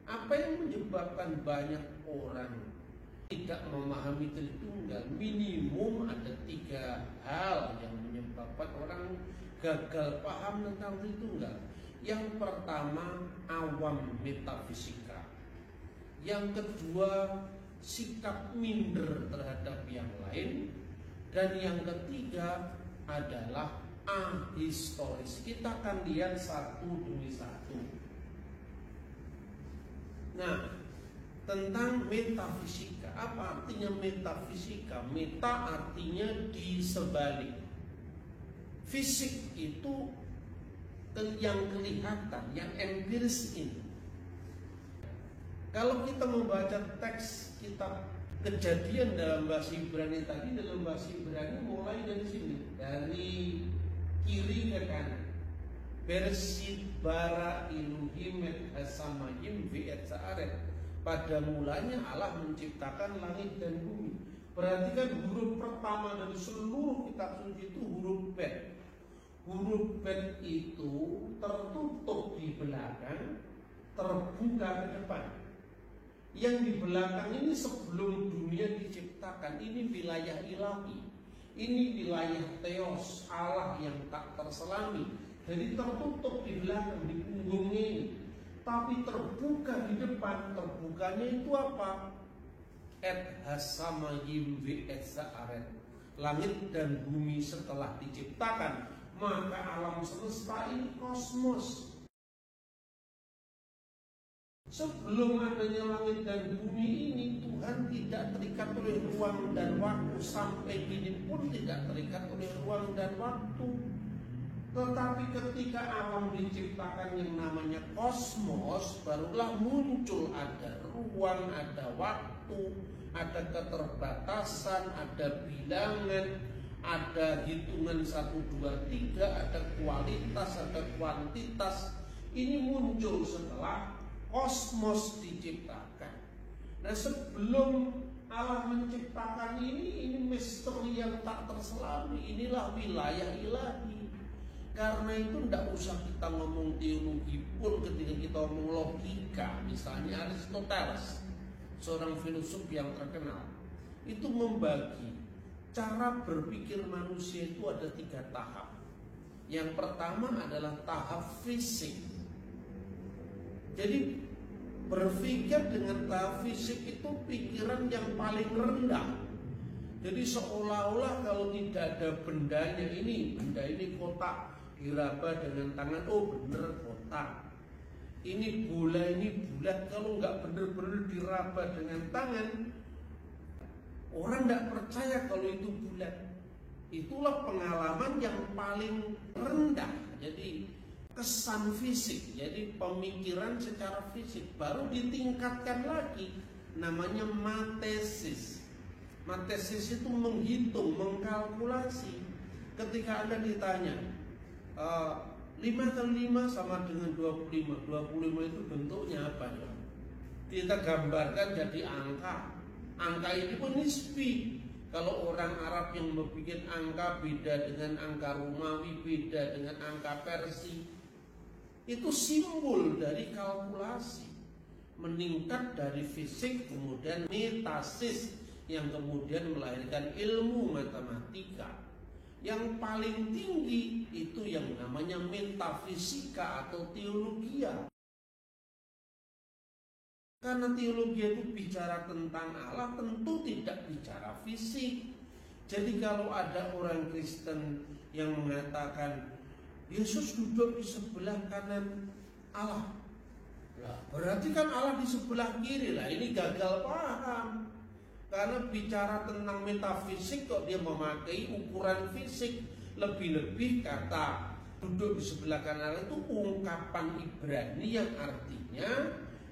Apa yang menyebabkan banyak orang tidak memahami Tritunggal? Minimum ada 3 hal yang menyebabkan orang gagal paham tentang Tritunggal. Yang pertama, awam metafisika. Yang kedua, sikap minder terhadap yang lain. Dan yang ketiga adalah ahistoris. Kita akan lihat satu demi satu. Nah, tentang metafisika. Apa artinya metafisika? Meta artinya di sebalik. Fisik itu yang kelihatan, yang empiris ini. Kalau kita membaca teks kitab Kejadian dalam bahasa Ibrani tadi, dalam bahasa Ibrani mulai dari sini, dari kiri ke kanan. Bereshit bara Elohim et hasamayim ve'et sa'aret. Pada mulanya Allah menciptakan langit dan bumi. Perhatikan huruf pertama dari seluruh kitab suci itu huruf Bet. Huruf Bet itu tertutup di belakang, terbuka ke depan. Yang di belakang ini sebelum dunia diciptakan, ini wilayah ilahi, ini wilayah Theos, Allah yang tak terselami. Jadi tertutup di belakang, di punggungnya ini, tapi terbuka di depan. Terbukanya itu apa? Et hasamayim ve'et sa'aret. Langit dan bumi setelah diciptakan, maka alam semesta ini kosmos. Sebelum adanya langit dan bumi ini, Tuhan tidak terikat oleh ruang dan waktu. Sampai kini pun tidak terikat oleh ruang dan waktu. Tetapi ketika alam diciptakan yang namanya kosmos, barulah muncul ada ruang, ada waktu, ada keterbatasan, ada bilangan, ada hitungan 1, 2, 3, ada kualitas, ada kuantitas. Ini muncul setelah kosmos diciptakan. Nah, sebelum Allah menciptakan ini misteri yang tak terselami. Inilah wilayah ilahi. Karena itu tidak usah kita ngomong teologi pun ketika kita ngomong logika. Misalnya Aristoteles, seorang filosof yang terkenal, itu membagi cara berpikir manusia itu ada 3 tahap. Yang pertama adalah tahap fisik. Jadi berpikir dengan tahap fisik itu pikiran yang paling rendah. Jadi seolah-olah kalau tidak ada bendanya, benda ini kotak, diraba dengan tangan, oh bener kotak. Ini bola, ini bulat, kalau nggak bener-bener diraba dengan tangan, orang nggak percaya kalau itu bulat. Itulah pengalaman yang paling rendah. Jadi kesan fisik, jadi pemikiran secara fisik. Baru ditingkatkan lagi, namanya matesis. Matesis itu menghitung, mengkalkulasi. Ketika Anda ditanya 5 kali 5 sama dengan 25. 25 itu bentuknya apa ya? Kita gambarkan jadi angka. Angka ini pun nisbi. Kalau orang Arab yang membuat angka beda dengan angka Romawi, beda dengan angka Persia. Itu simbol dari kalkulasi. Meningkat dari fisik kemudian metasis yang kemudian melahirkan ilmu matematika. Yang paling tinggi itu yang namanya metafisika atau teologia. Karena teologi itu bicara tentang Allah, tentu tidak bicara fisik. Jadi kalau ada orang Kristen yang mengatakan Yesus duduk di sebelah kanan Allah, berarti kan Allah di sebelah kiri lah. Ini gagal paham. Karena bicara tentang metafisik kok dia memakai ukuran fisik. Lebih-lebih kata duduk di sebelah kanan Allah itu ungkapan Ibrani yang artinya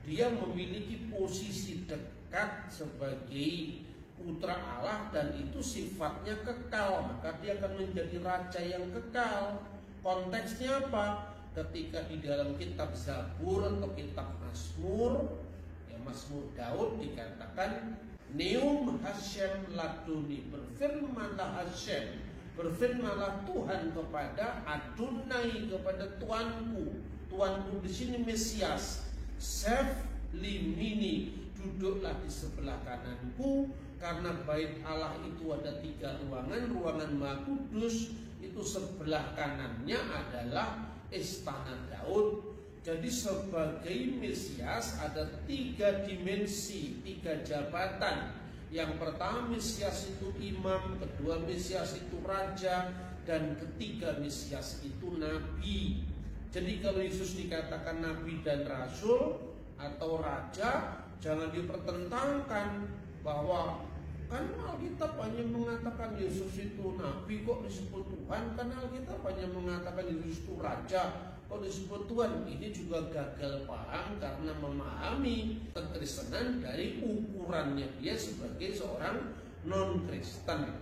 dia memiliki posisi dekat sebagai putra Allah dan itu sifatnya kekal. Maka dia akan menjadi raja yang kekal. Konteksnya apa? Ketika di dalam kitab Zabur atau kitab Mazmur, ya Mazmur Daud dikatakan Neum Hashem laduni, berfirmanlah Hashem, berfirmanlah Tuhan kepada Adonai, kepada Tuanku. Tuanku di sini Mesias. Save limini, duduklah di sebelah kananku. Karena bait Allah itu ada 3 ruangan. Ruangan Maha Kudus itu sebelah kanannya adalah istana Daud. Jadi sebagai Mesias ada 3 dimensi, 3 jabatan. Yang pertama Mesias itu imam, kedua Mesias itu raja, dan ketiga Mesias itu nabi. Jadi kalau Yesus dikatakan nabi dan rasul atau raja, jangan dipertentangkan bahwa kan Alkitab hanya mengatakan Yesus itu nabi, kok disebut Tuhan. Kan Alkitab hanya mengatakan Yesus itu raja, kok disebut Tuhan. Ini juga gagal paham karena memahami kekristenan dari ukurannya dia sebagai seorang non-Kristen.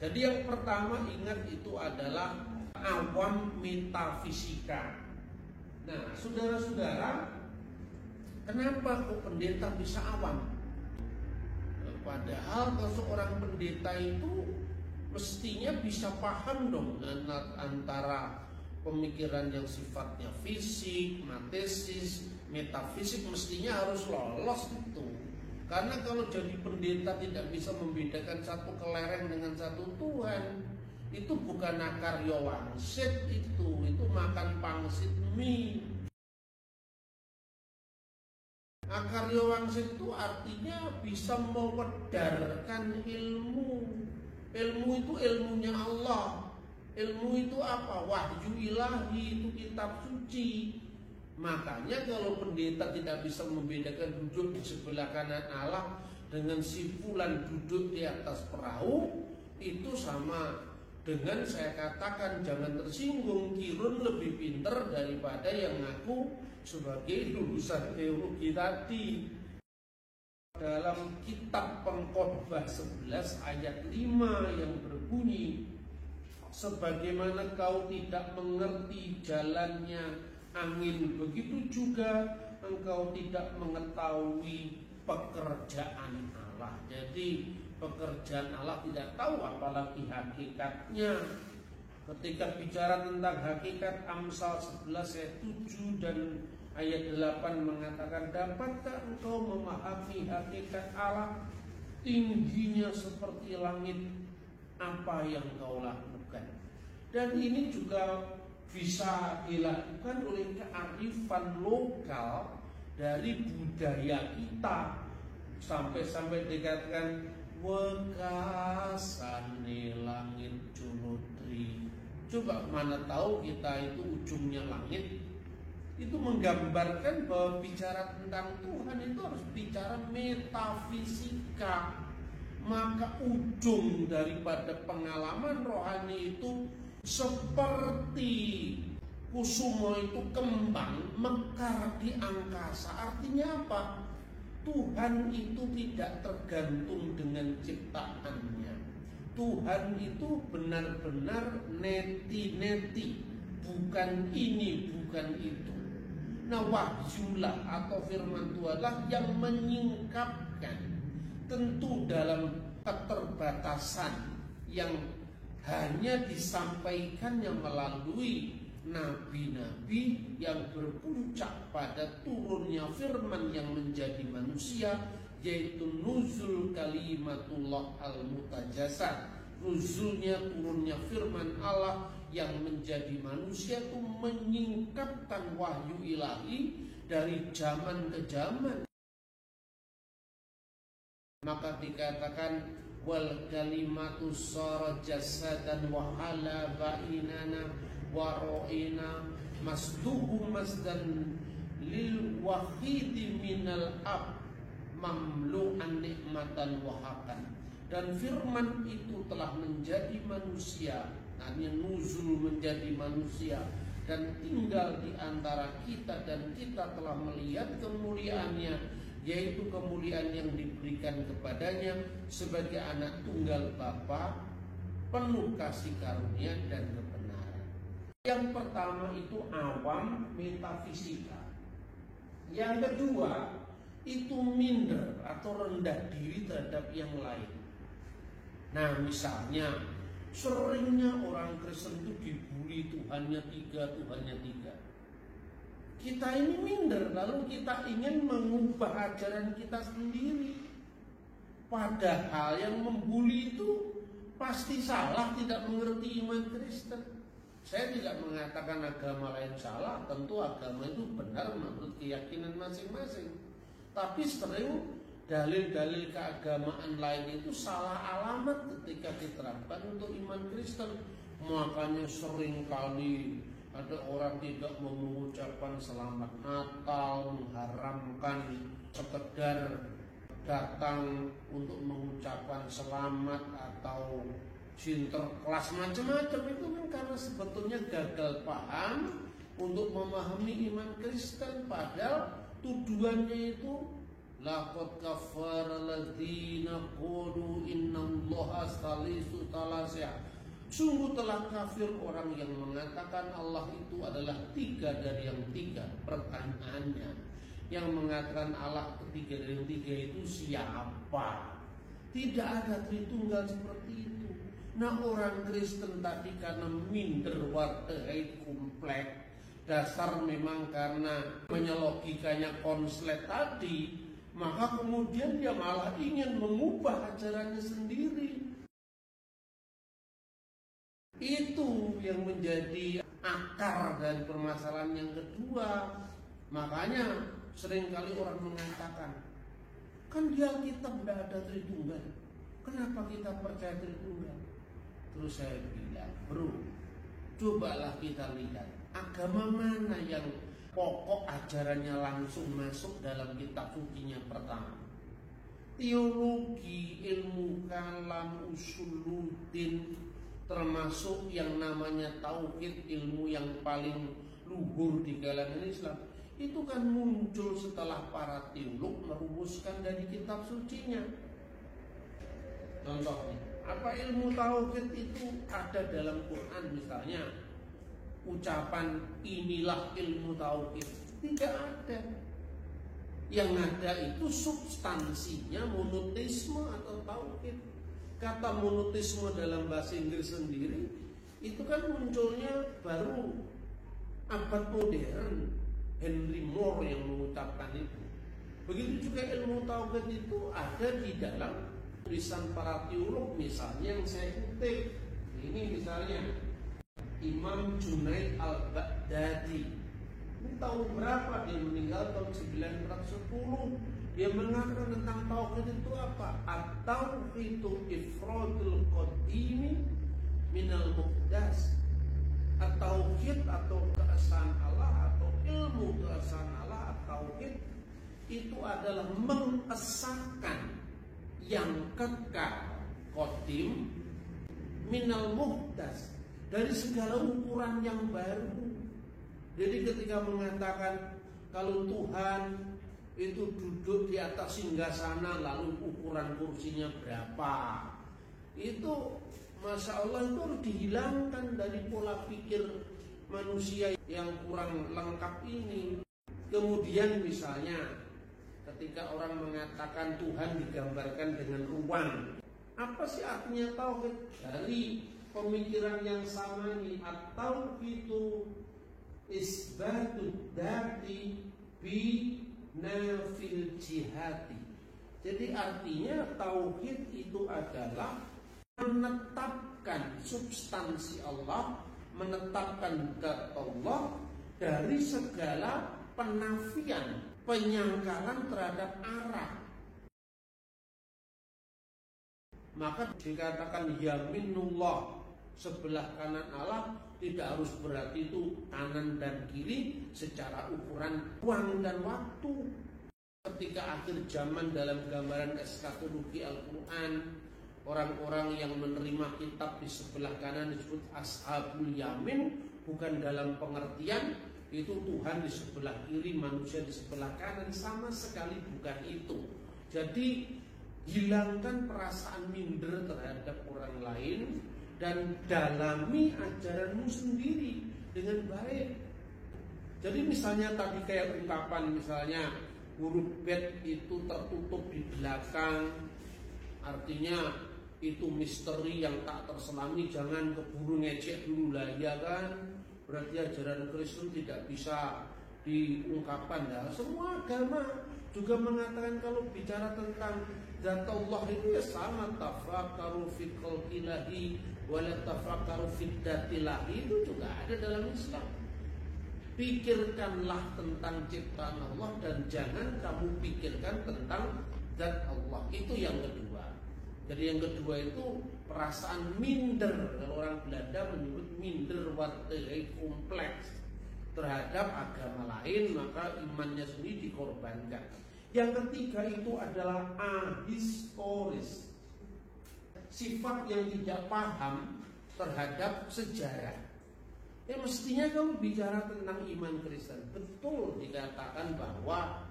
Jadi yang pertama ingat itu adalah awam metafisika. Nah, saudara-saudara, kenapa kok pendeta bisa awam? Padahal kalau seorang pendeta itu mestinya bisa paham dong antara pemikiran yang sifatnya fisik, matesis, metafisik, mestinya harus lolos itu. Karena kalau jadi pendeta tidak bisa membedakan satu kelereng dengan satu Tuhan, itu bukan akarya wangsit, itu makan pangsit mie. Akarya wangsit itu artinya bisa mewedarkan ilmu. Ilmu itu ilmunya Allah. Ilmu itu apa? Wahyu ilahi, itu kitab suci. Makanya kalau pendeta tidak bisa membedakan duduk di sebelah kanan Allah dengan sipulan duduk di atas perahu, itu sama dengan saya katakan jangan tersinggung, Kirun lebih pinter daripada yang ngaku sebagai lulusan teologi tadi. Dalam kitab Pengkhotbah 11 ayat 5 yang berbunyi, sebagaimana kau tidak mengerti jalannya angin, begitu juga engkau tidak mengetahui pekerjaan Allah. Jadi pekerjaan Allah tidak tahu, apalagi hakikatnya. Ketika bicara tentang hakikat, Amsal 11 ayat 7 dan ayat 8 mengatakan, dapatkah engkau memahami hakikat Allah? Tingginya seperti langit, apa yang kau lakukan? Dan ini juga bisa dilakukan oleh kearifan lokal dari budaya kita. Sampai-sampai dikatakan wekasane langit junutri. Coba mana tahu kita itu ujungnya langit. Itu menggambarkan bahwa bicara tentang Tuhan itu harus bicara metafisika. Maka ujung daripada pengalaman rohani itu seperti kusumo itu kembang mekar di angkasa. Artinya apa? Tuhan itu tidak tergantung dengan ciptaannya. Tuhan itu benar-benar neti-neti, bukan ini, bukan itu. Nah, wahyulah atau firman Tuhanlah yang menyingkapkan, tentu dalam keterbatasan yang hanya disampaikannya melalui nabi-nabi yang berpuncak pada turunnya firman yang menjadi manusia, yaitu nuzul kalimatullah al-mutajasad. Nuzulnya, turunnya firman Allah yang menjadi manusia itu menyingkapkan wahyu ilahi dari zaman ke zaman. Maka dikatakan wal kalimatu sara jasadan wa hala bainana wa ro'ina masduhu masdan lil wahidi minal ab mamlu'an nikmatan wahakan. Dan firman itu telah menjadi manusia, hanya nuzul menjadi manusia dan tinggal di antara kita, dan kita telah melihat kemuliaannya, yaitu kemuliaan yang diberikan kepadanya sebagai anak tunggal Bapa, penuh kasih karunia dan kebenaran. Yang pertama itu awam metafisika. Yang kedua itu minder atau rendah diri terhadap yang lain. Nah, misalnya seringnya orang Kristen itu dibully Tuhannya tiga. kita ini minder, lalu kita ingin mengubah ajaran kita sendiri. Padahal yang membuli itu pasti salah, tidak mengerti iman Kristen. Saya tidak mengatakan agama lain salah, tentu agama itu benar menurut keyakinan masing-masing. Tapi sering dalil-dalil keagamaan lain itu salah alamat ketika diterapkan untuk iman Kristen. Makanya sering kali ada orang tidak mau mengucapkan selamat Natal, mengharamkan sekedar datang untuk mengucapkan selamat atau sinterklas macam-macam. Itu kan karena sebetulnya gagal paham untuk memahami iman Kristen. Padahal tujuannya itu laqad kafara alladziina qalu innallaha salisu salasah. Sungguh telah kafir orang yang mengatakan Allah itu adalah tiga dari yang tiga. Pertanyaannya, yang mengatakan Allah ketiga dari yang tiga itu siapa? Tidak ada Tritunggal seperti itu. Nah, orang Kristen tadi karena minder warteit komplek, dasar memang karena menyelogikanya konslet tadi, maka kemudian dia malah ingin mengubah ajarannya sendiri. Itu yang menjadi akar dari permasalahan yang kedua. Makanya seringkali orang mengatakan, kan di Alkitab tidak ada Tritunggal, kenapa kita percaya Tritunggal? Terus saya bilang, bro, cobalah kita lihat agama mana yang pokok ajarannya langsung masuk dalam kitab sucinya pertama. Teologi, ilmu kalam, usuluddin, termasuk yang namanya tauhid, ilmu yang paling luhur di kalangan Islam, itu kan muncul setelah para teolog merumuskan dari kitab sucinya. Contohnya, apa ilmu tauhid itu ada dalam Quran misalnya, ucapan inilah ilmu tauhid, tidak ada. Yang ada itu substansinya monoteisme atau tauhid. Kata monoteisme dalam bahasa Inggris sendiri itu kan munculnya baru abad modern, Henry Moore yang mengucapkan itu. Begitu juga ilmu tauhid itu ada di dalam tulisan para teolog, misalnya yang saya kutip ini, misalnya Imam Junaid al-Baghdadi. Ini tahun berapa dia meninggal? Tahun 910. Dia mengatakan tentang tauhid itu apa? At-tauhidu ifradul qadimi minal muqdas. At-tauhid atau keesaan Allah atau ilmu keesaan Allah, at-tauhid itu adalah mengesahkan yang kekal, qadim, minal muqdas, dari segala ukuran yang baru. Jadi ketika mengatakan kalau Tuhan itu duduk di atas singgasana lalu ukuran kursinya berapa, itu Masya Allah itu harus dihilangkan dari pola pikir manusia yang kurang lengkap ini. Kemudian misalnya ketika orang mengatakan Tuhan digambarkan dengan ruang, apa sih artinya tauhid? Dari pemikiran yang sama ini, atau itu isbatud dati bi nafil jihati. Jadi artinya tauhid itu adalah menetapkan substansi Allah, menetapkan zat Allah dari segala penafian, penyangkalan terhadap arah. Maka dikatakan yaminullah, sebelah kanan Allah, tidak harus berarti itu kanan dan kiri secara ukuran ruang dan waktu. Ketika akhir zaman dalam gambaran eskatologi Al-Quran, orang-orang yang menerima kitab di sebelah kanan disebut ashabul yamin, bukan dalam pengertian itu Tuhan di sebelah kiri, manusia di sebelah kanan, sama sekali bukan itu. Jadi hilangkan perasaan minder terhadap orang lain dan dalami ajaranmu sendiri dengan baik. Jadi misalnya tadi kayak ungkapan misalnya huruf bet itu tertutup di belakang, artinya itu misteri yang tak terselami, jangan keburu ngecek dulu lah, ya kan? Berarti ajaran Kristen tidak bisa diungkapkan. Nah, semua agama juga mengatakan kalau bicara tentang zat Allah itu ya sama, tafakkaru fi khalqillahi wa la tafakkaru fi dzatillahi, itu juga ada dalam Islam. Pikirkanlah tentang ciptaan Allah dan jangan kamu pikirkan tentang zat Allah. Itu yang kedua. Jadi yang kedua itu perasaan minder. Kalau orang Belanda menyebut minder, warteg kompleks terhadap agama lain, maka imannya sendiri dikorbankan. Yang ketiga itu adalah ahistoris, sifat yang tidak paham terhadap sejarah. Mestinya kalau bicara tentang iman Kristen, betul dikatakan bahwa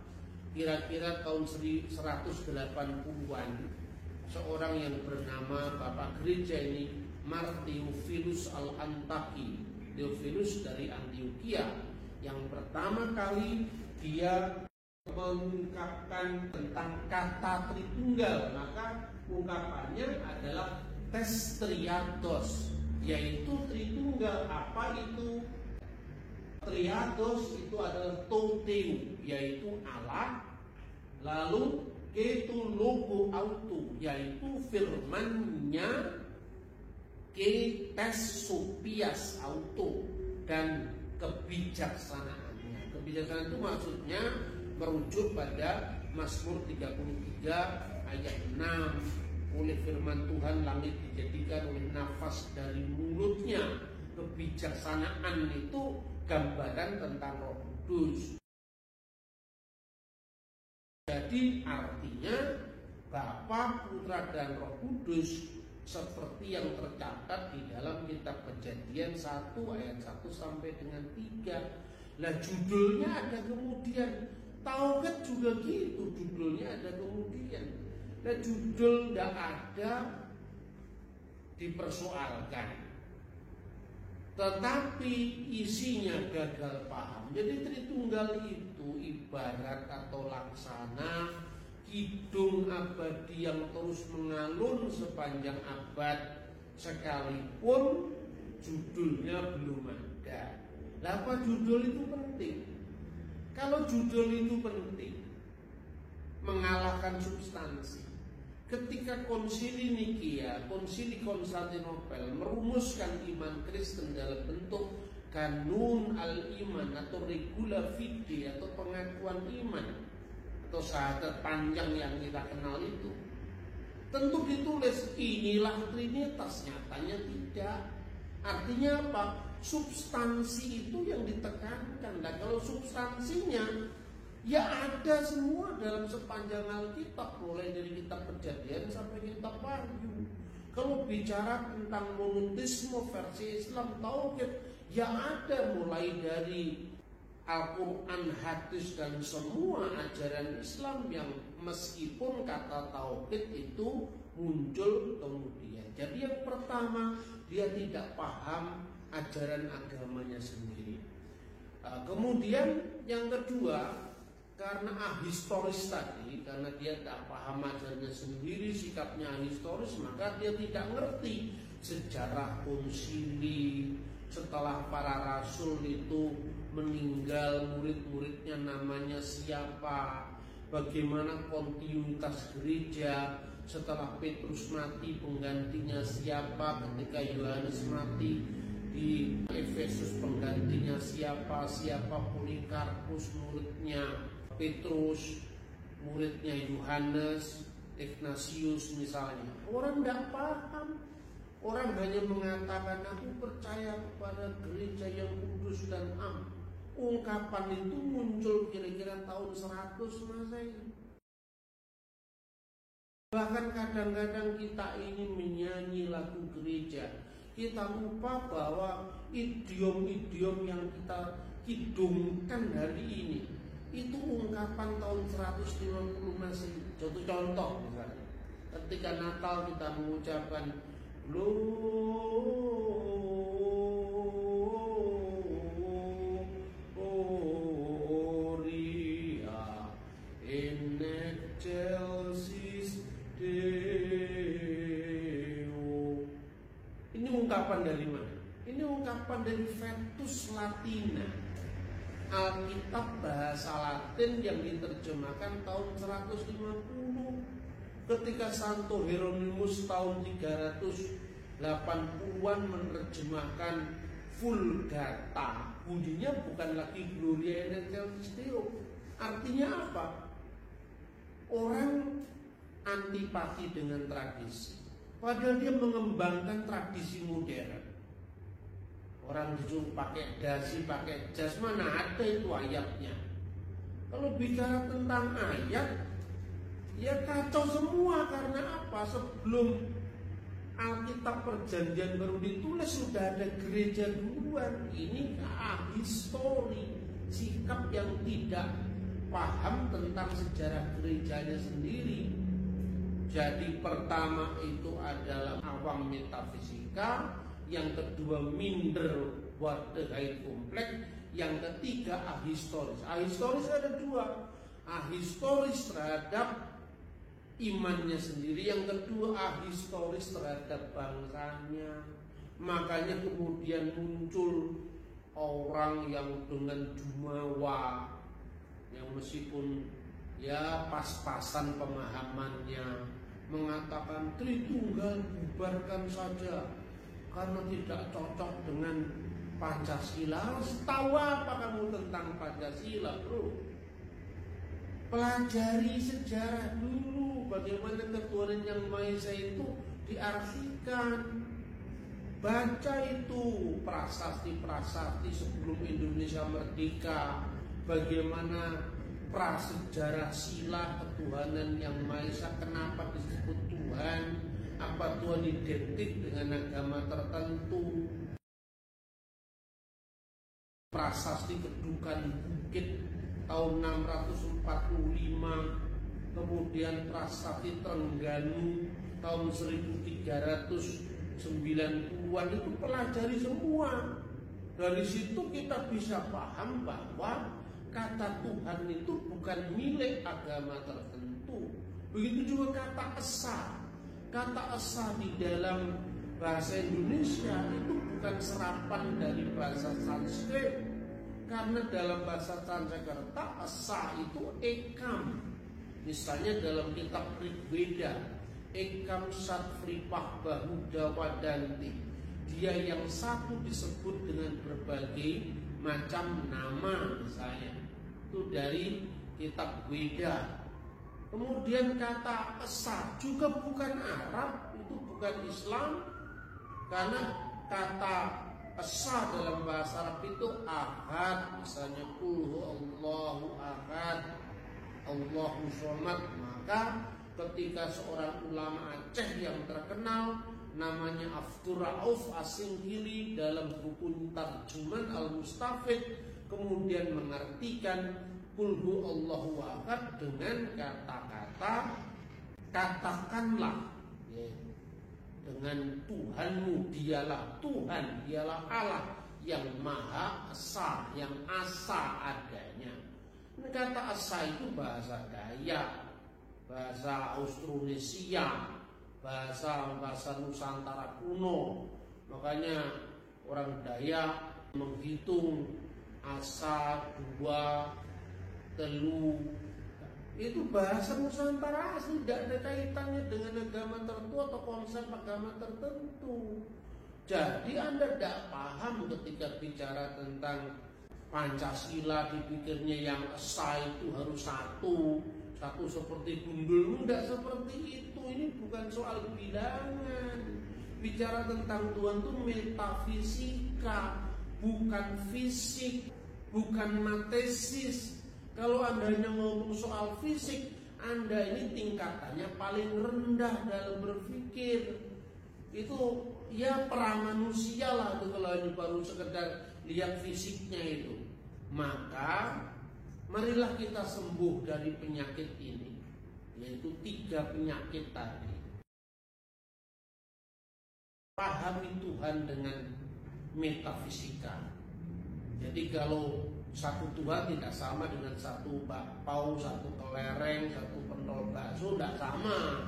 kira-kira tahun 180-an seorang yang bernama Bapak Gereja ini, Theophilus Al-Antaki, Theophilus dari Antioquia, yang pertama kali dia mengungkapkan tentang kata Tritunggal. Maka ungkapannya adalah tes triados, yaitu Tritunggal. Apa itu? Triados itu adalah toteu, yaitu Allah, lalu itu logo auto, yaitu firmannya, tes sopias auto, dan kebijaksanaannya. Kebijaksanaan itu maksudnya merujuk pada Mazmur 33 ayat 6. Oleh firman Tuhan langit dijadikan oleh nafas dari mulutnya. Kebijaksanaan itu gambaran tentang Roh Kudus. Jadi artinya Bapa, Putra, dan Roh Kudus seperti yang tercatat di dalam kitab Kejadian 1 ayat 1 sampai dengan 3. Lah judulnya ada kemudian. Tauhid juga gitu, judulnya ada kemudian. Nah judul tidak ada dipersoalkan, tetapi isinya gagal paham. Jadi Tritunggal itu ibarat atau laksana kidung abadi yang terus mengalun sepanjang abad, sekalipun judulnya belum ada. Lah apa judul itu penting? Kalau judul itu penting, mengalahkan substansi. Ketika Konsili Nikia, Konsili Konstantinopel merumuskan iman Kristen dalam bentuk kanun al-iman atau regula fide atau pengakuan iman atau syahadat panjang yang kita kenal itu, tentu ditulis inilah Trinitas. Nyatanya tidak. Artinya apa? Substansi itu yang ditekankan. Dan kalau substansinya ya ada semua dalam sepanjang Alkitab, mulai dari kitab Kejadian sampai kitab Wahyu. Kalau bicara tentang monoteisme versi Islam tauhid, ya ada mulai dari Al-Quran, hadis, dan semua ajaran Islam yang meskipun kata tauhid itu muncul kemudian. Jadi yang pertama, dia tidak paham ajaran agamanya sendiri. Kemudian yang kedua, karena ahistoris tadi, karena dia tak paham ajarannya sendiri, sikapnya ahistoris, maka dia tidak ngerti sejarah konsili. Setelah para rasul itu meninggal, murid-muridnya namanya siapa, bagaimana kontinuitas gereja. Setelah Petrus mati, penggantinya siapa, ketika Yohanes mati di Efesus penggantinya siapa, Polikarpus muridnya Petrus, muridnya Yohanes, Ignatius misalnya. Orang tidak paham. Orang hanya mengatakan aku percaya kepada gereja yang kudus dan am. Ungkapan itu muncul kira-kira tahun 100 Masehi. Bahkan kadang-kadang kita ini menyanyi lagu gereja, kita lupa bahwa idiom-idiom yang kita kidungkan hari ini itu ungkapan tahun 150 Masehi. Contoh misalnya, ketika Natal kita mengucapkan Gloria in excelsis Deo. Ini ungkapan dari mana? Ini ungkapan dari Vetus Latina. Alkitab bahasa Latin yang diterjemahkan tahun 150. Ketika Santo Hieronymus tahun 380-an menerjemahkan Vulgata, bunyinya bukan lagi Gloria in Excelsis Deo. Artinya apa? Orang antipati dengan tradisi, padahal dia mengembangkan tradisi modern. Orang disuruh pakai dasi, pakai jas, mana ada itu ayatnya. Kalau bicara tentang ayat, ya kacau semua. Karena apa? Sebelum Alkitab Perjanjian Baru ditulis sudah ada gereja duluan. Ini histori, sikap yang tidak paham tentang sejarah gerejanya sendiri. Jadi pertama itu adalah awam metafisika, yang kedua minder wadahai kompleks, yang ketiga ahistoris. Ahistoris ada dua, ahistoris terhadap imannya sendiri, yang kedua ahistoris terhadap bangsanya. Makanya kemudian muncul orang yang dengan jumawa, yang meskipun ya pas-pasan pemahamannya, mengatakan Tritunggal bubarkan saja karena tidak cocok dengan Pancasila. Tahu apa kamu tentang Pancasila, bro? Pelajari sejarah dulu, bagaimana ketuhanan yang Maha Esa itu diartikan. Baca itu prasasti-prasasti sebelum Indonesia merdeka, bagaimana prasejarah sila ketuhanan yang Maha Esa, kenapa disebut Tuhan. Apa Tuhan identik dengan agama tertentu? Prasasti Kedukan Bukit tahun 645, kemudian prasasti Trengganu tahun 1390-an, itu pelajari semua. Dari situ kita bisa paham bahwa kata Tuhan itu bukan milik agama tertentu. Begitu juga kata esa. Kata esa di dalam bahasa Indonesia itu bukan serapan dari bahasa Sanskrit. Karena dalam bahasa Sanskerta esa itu ekam. Misalnya dalam kitab Rigveda, ekam satvripah bahuda wadanti. Dia yang satu disebut dengan berbagai macam nama, misalnya. Itu dari kitab Weda. Kemudian kata esa juga bukan Arab, itu bukan Islam. Karena kata esa dalam bahasa Arab itu ahad, misalnya qul Allahu ahad, Allahu somad. Maka ketika seorang ulama Aceh yang terkenal namanya Abdur Rauf Asingkili dalam buku Tarjuman Al-Mustafid kemudian mengartikan qul Allahu ahad dengan kata-kata katakanlah, ya, dengan Tuhanmu, dialah Tuhan, dialah Allah yang maha esa, yang asa adanya. Ini kata asa itu bahasa Dayak, bahasa Austronesia, bahasa Nusantara kuno. Makanya orang Dayak menghitung asa, dua, telu, itu bahasa Nusantara asli, tidak ada kaitannya dengan agama tertentu atau konsep agama tertentu. Jadi Anda tidak paham ketika bicara tentang Pancasila, dipikirnya yang esa itu harus satu seperti gundul. Tidak seperti itu. Ini bukan soal bilangan. Bicara tentang Tuhan itu metafisika, bukan fisik, bukan matesis. Kalau Anda hanya ngomong soal fisik, Anda ini tingkatannya paling rendah dalam berpikir. Itu ya pramanusia lah itu, kalau ini baru sekedar lihat fisiknya itu. Maka marilah kita sembuh dari penyakit ini, yaitu 3 penyakit tadi. Pahami Tuhan dengan metafisika. Jadi kalau satu Tuhan tidak sama dengan satu bakpao, satu kelereng, satu pentol bakso, tidak sama.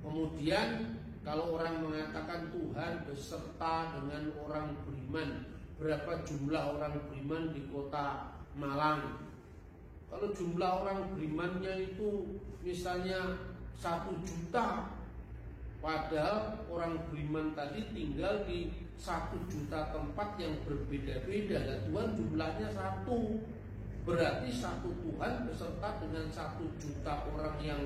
Kemudian kalau orang mengatakan Tuhan beserta dengan orang beriman, berapa jumlah orang beriman di kota Malang. Kalau jumlah orang berimannya itu misalnya 1 juta, padahal orang beriman tadi tinggal di 1 juta tempat yang berbeda-beda. Dan Tuhan jumlahnya 1, berarti 1 Tuhan beserta dengan 1 juta orang yang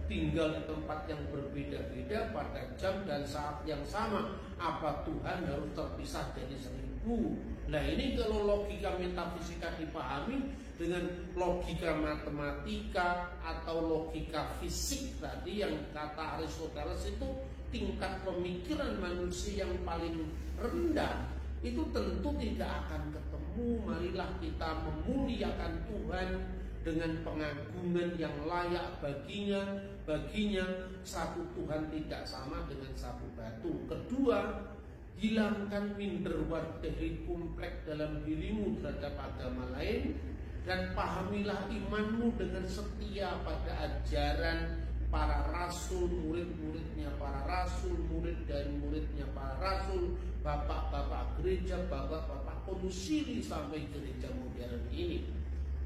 tinggal di tempat yang berbeda-beda pada jam dan saat yang sama. Apa Tuhan harus terpisah dari 1000? Nah, ini kalau logika metafisika dipahami dengan logika matematika atau logika fisik tadi yang kata Aristoteles itu tingkat pemikiran manusia yang paling rendah, itu tentu tidak akan ketemu. Marilah kita memuliakan Tuhan dengan pengagungan yang layak baginya. 1 Tuhan tidak sama dengan 1 batu. Kedua, hilangkan minderward dari kompleks dalam dirimu terhadap agama lain, dan pahamilah imanmu dengan setia pada ajaran para rasul, murid-muridnya para rasul, murid dan muridnya para rasul, bapak-bapak gereja, bapak-bapak konsili sampai gereja modern ini.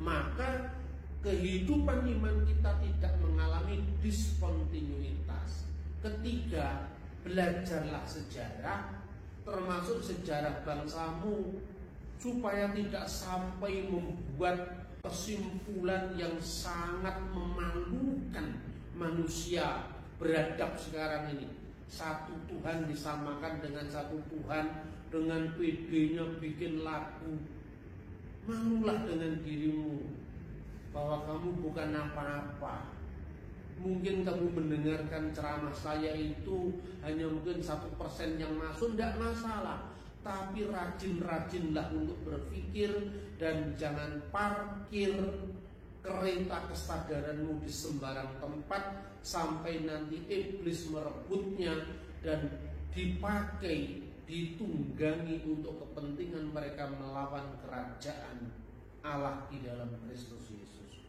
Maka kehidupan iman kita tidak mengalami diskontinuitas. Ketiga, belajarlah sejarah, termasuk sejarah bangsamu, supaya tidak sampai membuat kesimpulan yang sangat memalukan manusia beradab sekarang ini. 1 Tuhan disamakan dengan 1 Tuhan, dengan PD-nya bikin lagu. Malulah dengan dirimu bahwa kamu bukan apa-apa. Mungkin kamu mendengarkan ceramah saya itu hanya mungkin 1% yang masuk, tidak masalah. Tapi rajin-rajinlah untuk berpikir dan jangan parkir kereta kesadaranmu di sembarang tempat sampai nanti iblis merebutnya dan dipakai, ditunggangi untuk kepentingan mereka melawan kerajaan Allah di dalam Kristus Yesus.